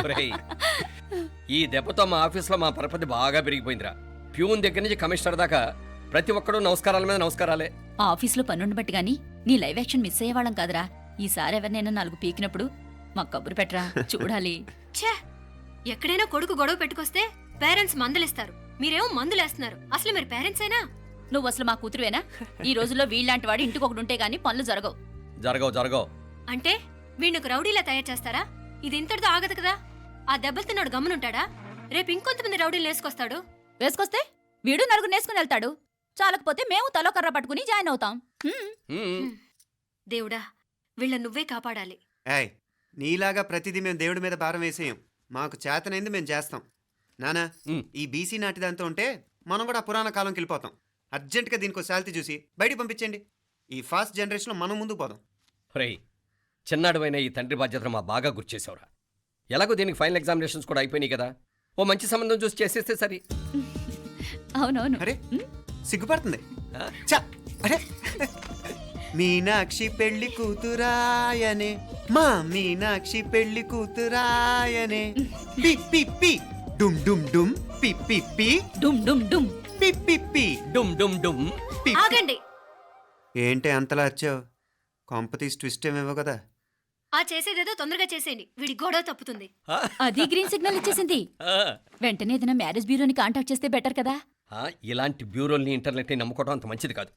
ఒరేయ్, ఈ దెబ్బతో మా ఆఫీస్లో మా పరపతి బాగా పెరిగిపోయిందిరా. ప్యూన్ దగ్గర నుంచి కమిషనర్ దాకా ప్రతి ఒక్కడు నమస్కారాల మీద నమస్కారాలే. ఆ ఆఫీస్లో పనుండి బట్టి గాని నీ లైవ్ యాక్షన్ మిస్ అయ్యేవాళ్ళం కాదురా. ఈసారి ఎవరినైనా 4 పీకినప్పుడు మాకు కబురు పెట్టరా, చూడాలి. ఛే, ఎక్కడైనా కొడుకు గొడవ పెట్టుకొస్తే పేరెంట్స్ మందులేస్తారు, మీరేమో మందులేస్తున్నారు. అసలు మీరు పేరెంట్స్ అయినా? నువ్వు అసలు మా కూతురువేనా? ఈ రోజుల్లో వీళ్ళలాంటి వాడు ఇంటికి ఒకటి ఉంటే గానీ పనులు జరగవు. జరగవు. అంటే వీణ్ణకు రౌడీలా తయారు చేస్తారా? ఇది ఇంతటితో ఆగదు కదా. ఆ దెబ్బలు తిన్నాడు గమ్మునుంటాడా? రేపు ఇంకొంతమంది రౌడీలు వేసుకొస్తాడు. వేసుకొస్తే వీడు నలుగురు నేసుకుని వెళ్తాడు. చాలకపోతే మేము తలో కర్ర పట్టుకుని జాయిన్ అవుతాం. దేవుడా, వీళ్ళ నువ్వే కాపాడాలి. ఏయ్, నీలాగా ప్రతిదీ మేము దేవుడి మీద భారం వేసేయం. మాకు చేతనైంది మేము చేస్తాం. నానా, ఈ బీసీ నాటి దాంతో ఉంటే మనం కూడా పురాణ కాలంకి వెళ్ళిపోతాం. అర్జెంటుగా దీనికి శాలిటీ చూసి బయటికి పంపించండి. ఈ ఫాస్ట్ జనరేషన్లో మనం ముందుకు పోదాం. ఒరేయ్, చిన్నాడువైన ఈ తండ్రి బాధ్యతను మా బాగా గుర్చేసావురా. ఎలాగో దీనికి ఫైనల్ ఎగ్జామినేషన్స్ కూడా అయిపోయినాయి కదా, ఓ మంచి సంబంధం చూసి చేసేస్తే సరి. అవునవును. అరే సిగ్గుపడుతుంది. అరే, మీనాక్షి పెళ్లి కూతురాయనే, మా మీనాక్షి పెళ్లి కూతురాయనే. పి పి పి డుమ్ డుమ్ డుమ్ పి పి పి డుమ్ డుమ్ డుమ్ పి పి పి డుమ్ డుమ్ డుమ్. ఆగండి. ఏంటి అంతలా వచ్చావు? కాంపతీస్ ట్విస్ట్ ఏమేవో కదా. ఆ చేసేదేదో తొందరగా చేసేయండి, వీడి గొడవ తప్పుతుంది. అది గ్రీన్ సిగ్నల్ ఇచ్చేసింది. వెంటనే ఏదైనా మ్యారేజ్ బ్యూరోని కాంటాక్ట్ చేస్తే బెటర్ కదా. ఇలాంటి బ్యూరోల్ని ఇంటర్నెట్ని నమ్ముకోవడం అంత మంచిది కాదు.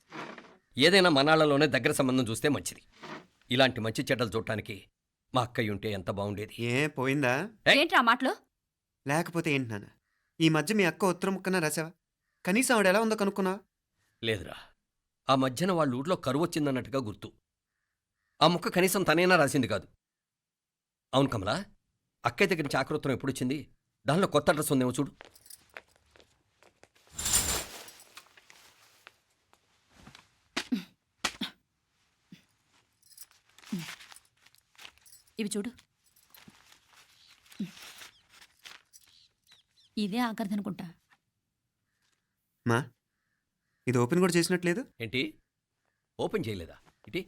ఏదైనా మనాళ్ళలోనే దగ్గర సంబంధం చూస్తే మంచిది. ఇలాంటి మంచి చెడ్డలు చూడటానికి మా అక్కయ్య ఉంటే ఎంత బాగుండేది. ఏ పోయిందా? ఏంట్రా మాటలు? లేకపోతే ఏంటి నాన్న, ఈ మధ్య మీ అక్క ఉత్తరం ముక్కన రాసావా? కనీసం ఆవిడ ఎలా ఉందో కనుక్కున్నావా? లేదురా, ఆ మధ్యన వాళ్ళ ఊర్లో కరువు వచ్చిందన్నట్టుగా గుర్తు. ఆ ముక్క కనీసం తనైనా రాసింది కాదు. అవును కమలా, అక్కయ్య దగ్గర నుంచి ఆకృతం ఎప్పుడు వచ్చింది? దానిలో కొత్త అడ్రస్ ఉందేమో చూడు. ఇవి చూడు. ఇదే ఆఖరిదనుకుంటా. మా ఇది ఓపెన్ కూడా చేసినట్లేదు. ఏంటి ఓపెన్ చేయలేదా? ఇటీ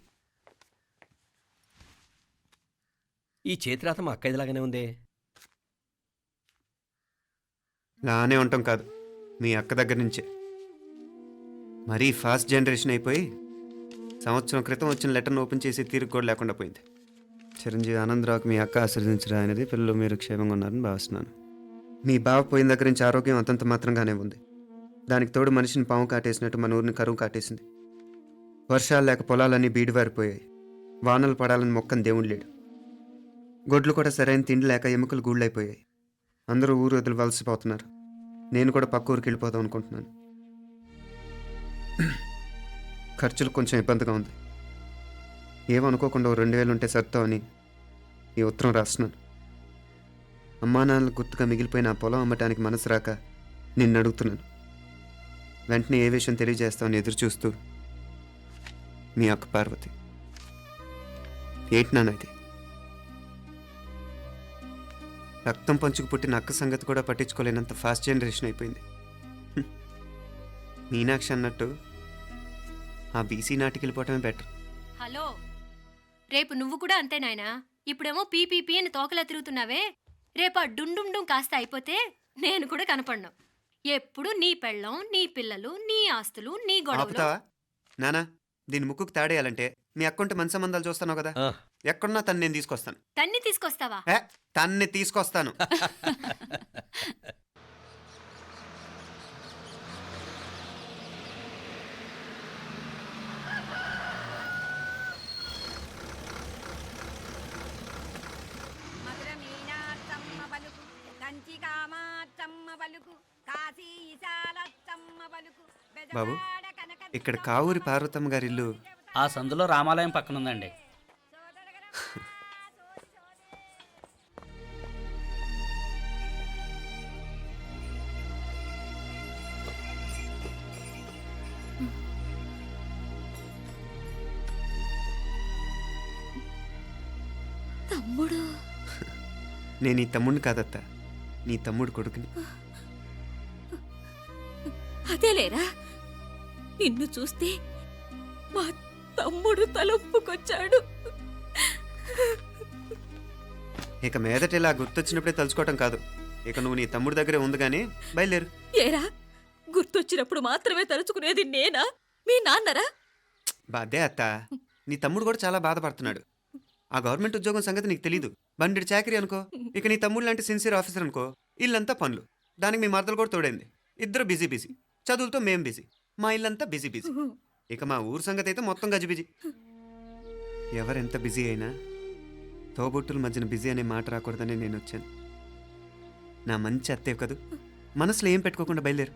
ఈ చేతిరాత మా అక్కయ్యలాగానే ఉందే. లానే ఉంటాం కాదు, మీ అక్క దగ్గర నుంచే. మరీ ఫాస్ట్ జనరేషన్ అయిపోయి సంవత్సరం క్రితం వచ్చిన లెటర్ను ఓపెన్ చేసి తీరుకు కూడా లేకుండా పోయింది. చిరంజీవి ఆనందరావుకి మీ అక్క ఆశీర్వదించరా అనేది పిల్లలు మీరు క్షేమంగా ఉన్నారని భావిస్తున్నాను. మీ బావ పోయిన దగ్గర నుంచి ఆరోగ్యం అంతంత మాత్రంగానే ఉంది. దానికి తోడు మనిషిని పాము కాటేసినట్టు మన ఊరిని కరువు కాటేసింది. వర్షాలు లేక పొలాలన్నీ బీడివారిపోయాయి. వానలు పడాలని మొక్కని దేవుడు లేడు. గొడ్లు కూడా సరైన తిండి లేక ఎముకలు గూళ్ళైపోయాయి. అందరూ ఊరు వదిలివలసిపోతున్నారు. నేను కూడా పక్క ఊరికి వెళ్ళిపోదాం అనుకుంటున్నాను. ఖర్చులు కొంచెం ఇబ్బందిగా ఉంది. ఏమనుకోకుండా 2000 ఉంటే సర్తామని ఈ ఉత్తరం రాస్తున్నాను. అమ్మా నాన్నలు గుర్తుగా మిగిలిపోయిన ఆ పొలం అమ్మటానికి మనసు రాక నిన్ను అడుగుతున్నాను. వెంటనే ఏ విషయం తెలియజేస్తామని ఎదురు చూస్తూ మీ అక్క పార్వతి. ఏంటి నాన్న ఇది? రక్తం పంచుకు పుట్టిన అక్క సంగతి కూడా పట్టించుకోలేనంత ఫాస్ట్ జనరేషన్ అయిపోయింది. మీనాక్షి అన్నట్టు ఆ బీసీ నాటికి వెళ్ళిపోవటమే బెటర్. హలో, రేపు నువ్వు కూడా అంతే నాయనా. ఇప్పుడేమో పీపీపీ అని తోకలా తిరుగుతున్నావే, రేపు ఆ డుండుండుం కాస్త అయిపోతే నేను కూడా కనపడ్ను. ఎప్పుడు నీ పెళ్ళం, నీ పిల్లలు, నీ ఆస్తులు, నీ గొడవలు. ఆపుతావా నానా? దీని ముక్కుకు తాడేయాలంటే మీ అక్కంటే మంచి సంబంధాలు చూస్తాను కదా. ఎక్కడున్నా తన్ని నేను తీసుకొస్తాను. తన్ని తీసుకొస్తావా? తన్ని తీసుకొస్తాను. బాబు, ఇక్కడ కావూరి పార్వతమ్మ గారి ఇల్లు ఆ సందులో రామాలయం పక్కనుందండి. తమ్ముడు? నేను ఈ తమ్ముడిని కాదత్తా, నీ తమ్ముడు కొడుకుని. అదేలేరా, నిన్ను చూస్తే మా తమ్ముడు తలొప్పుకొచ్చాడు. ఇక మీదట ఇలా గుర్తొచ్చినప్పుడే తలుచుకోవటం కాదు. ఇక నువ్వు నీ తమ్ముడి దగ్గరే ఉంది కానీ బయలుదేరు. ఏరా గుర్తొచ్చినప్పుడు మాత్రమే తలుచుకునేది నేనా మీ నాన్నరా? బాధే అత్త, నీ తమ్ముడు కూడా చాలా బాధపడుతున్నాడు. ఆ గవర్నమెంట్ ఉద్యోగం సంగతి నీకు తెలీదు. బండి చాకరీ అనుకో. ఇక నీ తమ్ముడు లాంటి సిన్సియర్ ఆఫీసర్ అనుకో. ఇల్లంతా పనులు, దానికి మీ మరదలు కూడా తోడైంది. ఇద్దరు బిజీ బిజీ. చదువులతో మేం బిజీ. మా ఇల్లంతా బిజీ బిజీ. ఇక మా ఊరు సంగతి అయితే మొత్తం గజిబిజీ. ఎవరెంత బిజీ అయినా తోబుట్టుల మధ్యన బిజీ అనే మాట రాకూడదని నేను వచ్చాను. నా మంచి అత్తే కదూ, మనసులో ఏం పెట్టుకోకుండా బయలుదేరు.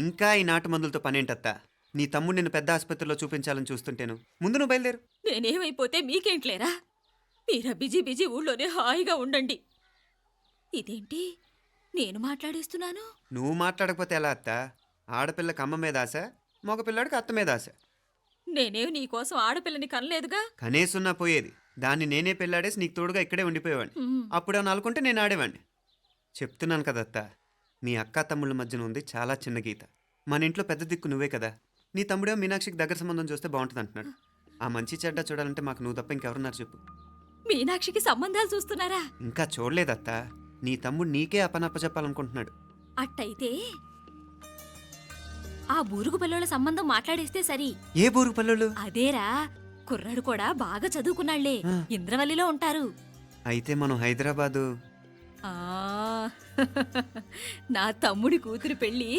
ఇంకా ఈ నాటు మందులతో పనేంటత్తా? నీ తమ్ముడు నిన్ను పెద్ద ఆసుపత్రిలో చూపించాలని చూస్తుంటేను. ముందు నువ్వు బయలుదేరు. నేనేమైపోతే మీకేంట్లేరా? మీరా బిజీ బిజీ ఊళ్ళోనే హాయిగా ఉండండి. ఇదేంటి నేను మాట్లాడేస్తున్నాను? నువ్వు మాట్లాడకపోతే ఎలా అత్తా? ఆడపిల్లకి అమ్మ మీద ఆశ, మగపిల్లాడికి అత్త మీద ఆశ. నేనేం నీకోసం ఆడపిల్లని కనలేదుగా. కనేసున్నా పోయేది. దాన్ని నేనే పెళ్ళాడేసి నీకు తోడుగా ఇక్కడే ఉండిపోయేవాడిని. అప్పుడు అని అనుకుంటే నేను ఆడేవాడిని. చెప్తున్నాను కదత్తా, మీ అక్క తమ్ముళ్ళ మధ్యన ఉంది చాలా చిన్న గీత. మన ఇంట్లో పెద్ద దిక్కు నువ్వే కదా. నీ తమ్ముడే మీనాక్షికి దగ్గర సంబంధం చూస్తే బాగుంటుంది అంటున్నాడు. ఆ మంచి చెడ్డ చూడాలంటే మాకు నువ్వు తప్ప ఇంకెవరున్నారు చెప్పు? మీనాక్షికి సంబంధాలు చూస్తున్నారా? ఇంకా చూడలేదత్తా. నీ తమ్ముడు నీకే అపనప్ప చెప్పాలనుకుంటున్నాడు. అట్టయితే ఆ బూరుగు పిల్లల సంబంధం మాట్లాడేస్తే సరి. ఏ బూరు పల్లెలు? అదేరా, కుర్రాడు కూడా బాగా చదువుకున్నాళ్లే, ఇంద్రవల్లిలో ఉంటారు. అయితే మనం హైదరాబాదు. ఆ నా తమ్ముడి కూతురు పెళ్లి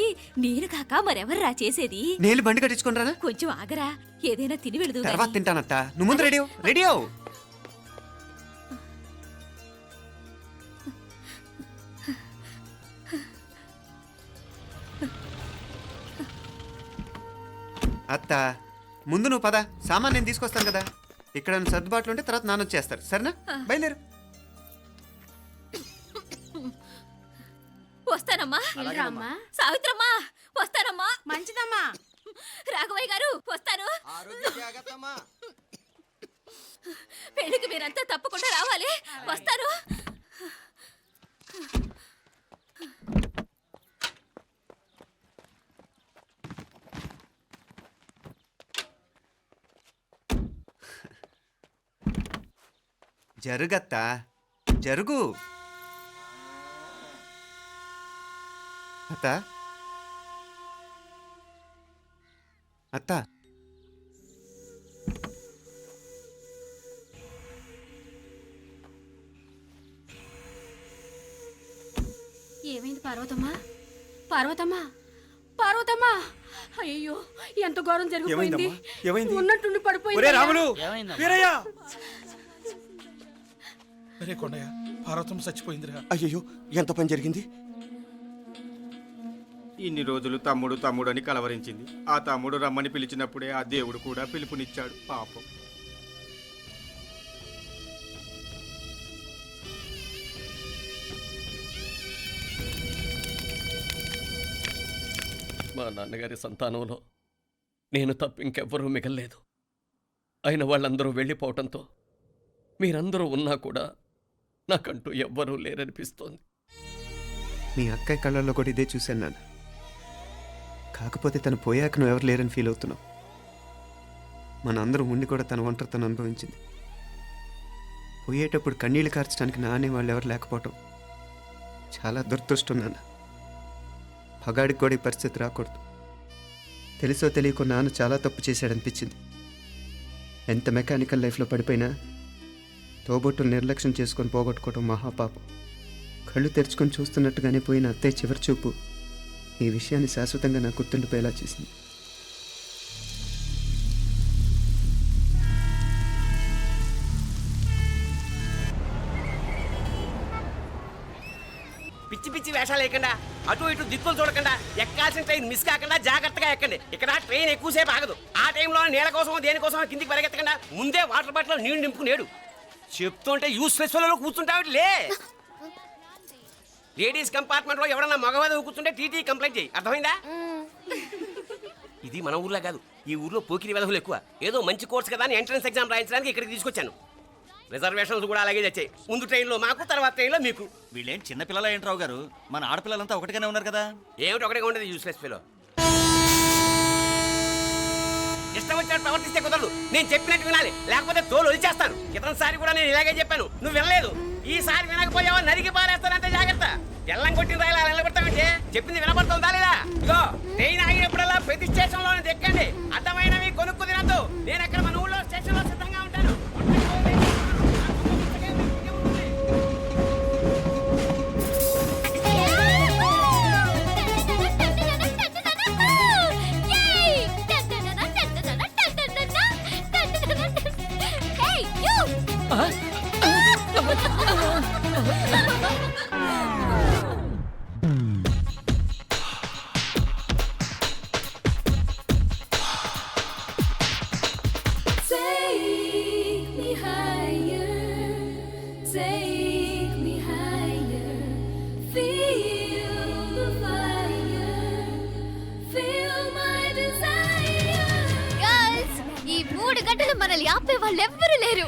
నేను కాక మరెవర్రా చేసేది? నేను బండి కట్టించుకుంటారా? కొంచెం ఆగరా, ఏదైనా తిని వెళదు. తర్వాత తింటానత్తా. నువ్వు ముందు రెడీ అవ్వు. రెడీ అవ్వు. అత్త, ముందు నువ్వు పద. సామాన్ నేను తీసుకొస్తాను కదా. ఇక్కడ సర్దుబాట్లు ఉంటే తర్వాత నాన్న వచ్చేస్తారు. సరేనా? బయలుదేరు. వస్తానమ్మా. వెళ్ళరామ్మా. సావిత్రమ్మా వస్తానమ్మా. మంచిదమ్మా. రాఘవయ్య గారు వస్తాను. పెళ్లికి మీరంతా తప్పకుండా రావాలి. వస్తాను. జరుగత్తా, జరుగు. అత్త, అత్త, ఏమైంది పార్వతమ్మా? పార్వతమ్మా, పార్వతమ్మా! అయ్యో, ఎంత ఘోరం జరిగిపోయింది. ఏమైంది? ఉన్నట్టుండి ఒరే పడిపోయింది. రాములు, ఏమైందమ్మా? వీరయ్య! అరే కొండయ్య, పార్వతమ్మ చచ్చిపోయిందిరా. అయ్యో, ఎంత పని జరిగింది? ఇన్ని రోజులు తమ్ముడు తమ్ముడు అని కలవరించింది. ఆ తమ్ముడు రమ్మని పిలిచినప్పుడే ఆ దేవుడు కూడా పిలుపునిచ్చాడు. పాపం. మా నాన్నగారి సంతానంలో నేను తప్ప ఇంకెవ్వరూ మిగల్లేదు. అయిన వాళ్ళందరూ వెళ్ళిపోవటంతో మీరందరూ ఉన్నా కూడా నాకంటూ ఎవ్వరూ లేరనిపిస్తోంది. మీ అక్కయ్య కళ్ళల్లో కూడా ఇదే చూశాను నాన్న. కాకపోతే తను పోయాక నువ్వు ఎవరు లేరని ఫీల్ అవుతున్నావు. మన అందరం ఉండి కూడా తన ఒంటరితను అనుభవించింది. పోయేటప్పుడు కన్నీళ్లు కార్చడానికి నానే వాళ్ళు ఎవరు లేకపోవటం చాలా దురదృష్టం నాన్న. పగాడికి కూడా ఈ పరిస్థితి రాకూడదు. తెలుసో తెలియకో నాన్న చాలా తప్పు చేశాడనిపించింది. ఎంత మెకానికల్ లైఫ్లో పడిపోయినా తోబొట్టులు నిర్లక్ష్యం చేసుకొని పోగొట్టుకోవడం మహాపాపం. కళ్ళు తెరుచుకొని చూస్తున్నట్టుగానే పోయిన అత్తయ్య చివరి చూపు ఈ విషయాన్ని శాశ్వతంగా నా గుర్తుండిపోయేలా చేసింది. పిచ్చి పిచ్చి వేషాలు వేయకుండా, అటు ఇటు దిక్కులు చూడకుండా, ఎక్కాల్సిన ట్రైన్ మిస్ కాకుండా జాగ్రత్తగా ఎక్కండి. ఇక్కడ ట్రైన్ ఎక్కువసేపు ఆగదు. ఆ టైంలో నీళ్ళ కోసం దేనికోసం కిందికి పరిగెత్తకుండా ముందే వాటర్ బాటిల్ నీళ్లు నింపుకునేడు. చెప్తుంటే యూస్లెస్ లో కూర్చుంటావు. లే, లేడీస్ కంపార్ట్మెంట్ లో ఎవడన్నా మగవాది కూర్చుంటే టీటీ కంప్లైంట్ చేయి. అర్థమైందా? ఇది మన ఊర్లో కాదు. ఈ ఊర్లో పోకిరి వెధవులు ఎక్కువ. ఏదో మంచి కోర్స్ కదా అని ఎంట్రన్స్ ఎగ్జామ్ రాయించడానికి ఇక్కడికి తీసుకొచ్చాను. రిజర్వేషన్స్ కూడా అలాగే తెచ్చాయి. ముందు ట్రైన్లో మాకు, తర్వాత ట్రైన్లో మీకు. వీళ్ళేం చిన్నపిల్లల ఏంట్రావు గారు? మన ఆడపిల్లలంతా ఒకటిగానే ఉన్నారు కదా. ఏమిటి ఒకటిగా ఉండదు యూస్లెస్ ఫెలో. వచ్చినట్టు ప్రవర్తిస్తే కుదరదు. నేను చెప్పినట్టు వినాలి, లేకపోతే తోలు వదిలేస్తాను. ఇతనిసారి కూడా నేను ఇలాగే చెప్పాను, నువ్వు వినలేదు. ఈసారి వినకపోయావా నరికి పారేస్తానంటే జాగ్రత్త. ఎల్లం కొట్టిన రాయిలా నిలబడతామంటే చెప్పింది వినపడుతుందా లేదా? ఇగో ట్రైన్ ఆగినప్పుడల్లా ప్రతి స్టేషన్ లో ఎక్కండి. అర్థమైనవి కొనుక్కు తినద్దు. నేను ఎక్కడ మన ఊళ్ళో స్టేషన్ లో సిద్ధంగా ఉంటాను. ఈ 3 గంటలు మనల్ని ఆపే వాళ్ళు ఎవ్వరూ లేరు.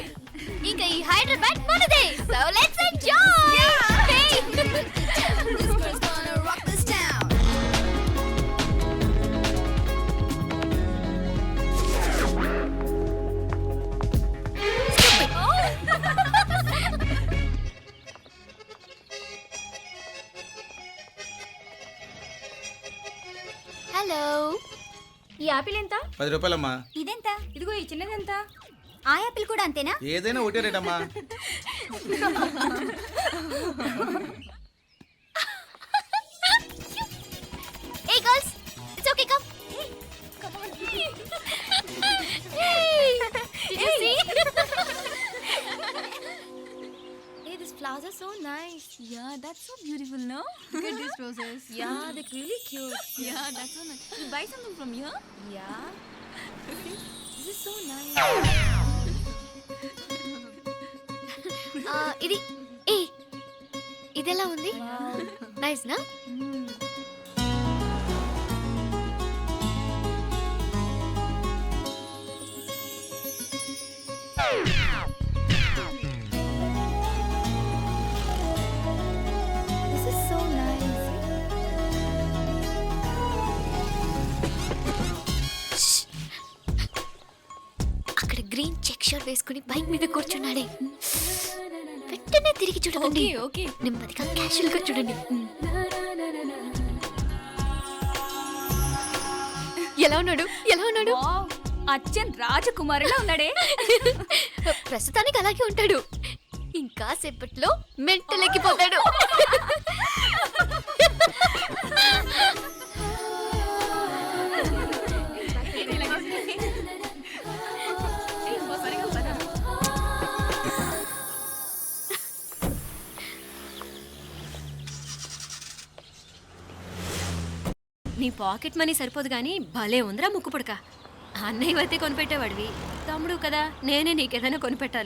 ఇక ఈ హైదరాబాద్ మనదే. So let's enjoy. హలో, ఈ యాపిల్ ఎంత? 10 రూపాయలమ్మా. ఇదెంత? ఇదిగో ఈ చిన్నది ఎంత? ఆ యాపిల్ కూడా అంతేనా? ఏదైనా ఒకటే రేటమ్మా. Hey girls, it's okay, come. Come on. Hey, did you see? Hey, these flowers are so nice. Yeah, that's so beautiful, no? Look at these roses. Yeah, they're really cute. Yeah, that's so nice. You buy something from here? Yeah. This is so nice. ఇది ఏ ఇదెలా ఉంది? Nice నా? This is so nice. అక్కడ green check shirt వేసుకుని bike మీద కూర్చున్నాడే. వెంటనే తిరిగి చూడకండి. ఓకే నెమ్మదిగా క్యాషువల్ గా చూడండి. ఎలా ఉన్నాడు? ఎలా ఉన్నాడు? అచ్చన్ రాజకుమారిలా ఉన్నాడే. ప్రస్తుతానికి అలాగే ఉంటాడు. ఇంకా సేపట్లో మెంటల్ ఎక్కిపోతాడు. నీ పాకెట్ మనీ సరిపోదు కానీ భలే ఉందిరా ముక్కు పుడక. అన్నయ్య అయితే కొనిపెట్టేవాడివి, తమ్ముడు కదా నేనే నీకేదైనా కొనిపెట్టాలి.